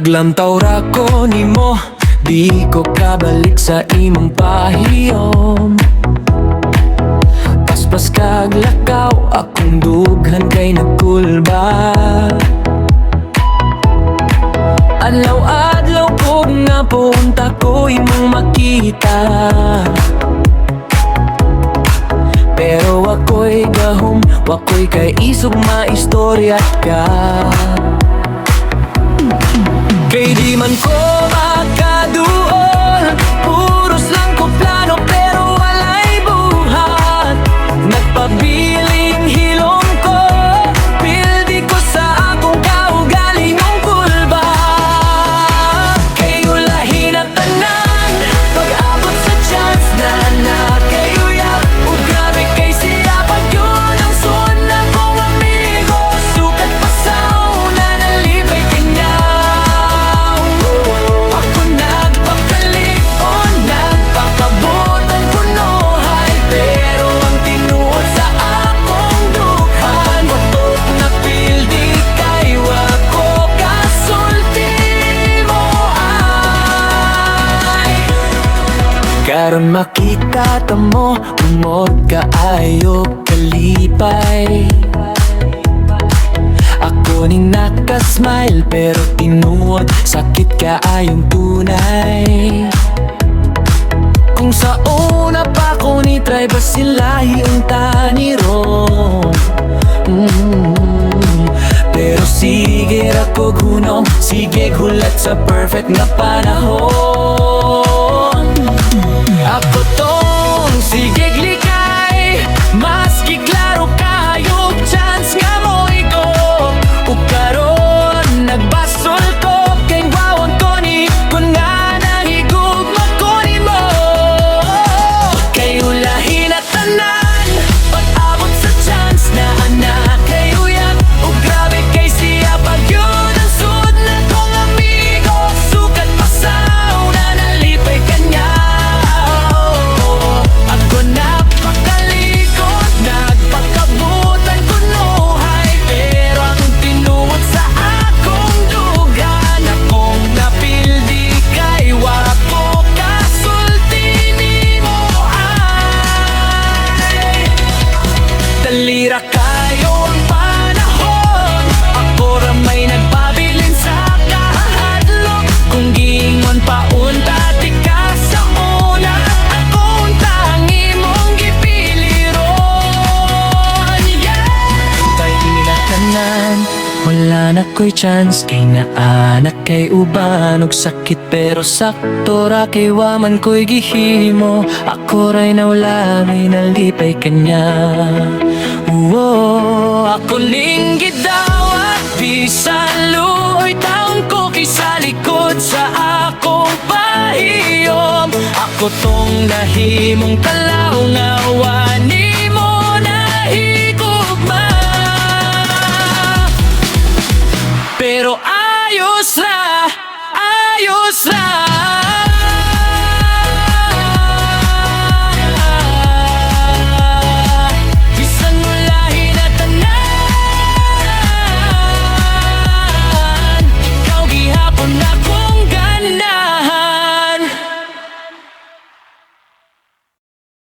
Naglantaw ra ko nimo, di ko kabalik sa imong pahiyom. Paspas kag lakaw, akong dughan kay nagkulba. Adlaw-adlaw ko nga punta ko imong makita, pero ako'y gahom, wako'y kay isog maistorya ka. Kay di man ko makaduol, puros lang ko plano pero walay buhat. Nagpabiling hilong ko, pildi ko sa akong kaugaling ng kulba. Kay ulahi na tanan, pag-abot sa chance na kay uyab. O grabe kay siya, pag yun ang suon na kong amigo. Sukat pa sa una, nalipay kanya. Ako nagpakalikon, nagpakabutan ko nohay, pero ang tinuod sa akong dukhan, watok na pildi kay wako kasulti mo ay. Karon makita ta mo, umod ka ayo kalipay. Ako ning nakasmile pero tinuod sakit ka ayong tunay. Kung sa una pa ko ni try basilahi ang taniro, pero sige ra ko gunom, sige gulat sa perfect na panahon. Ako tong sige glikay, maski klaro kayo chance nga mo iko. O karon nagbasol ko, kay wawon ko ni kun nga nahigugma ko ni mo. Kay ulahi na tanan, pag-abot sa chance na anak kay uyab. O grabe kay siya, pag yun ang suod na kong amigo. Sukat pa sa una, nalipay kanya. Ako napakalikot, nagpakabutan ko nohay, pero ang tinuod sa akong dugan, akong napildi kay wako kasulti nimo ay. Dalira kayo ang panahon, ako ra may nagpabilin sa kahadlok. Kung gingon paunta di ka sa una, akong tangi mong gipili ron. Tay nila tanan, wala na ko'y chance, kay naanak kay uban og sakit, pero sakto ra kay waman ko'y gihimo. Ako ra'y nawala, may nalipay kanya. Ako ning gidawat, bisan luoy taon ko kay sa likod sa akong pahiyom. Ako tong nahimong talaw nga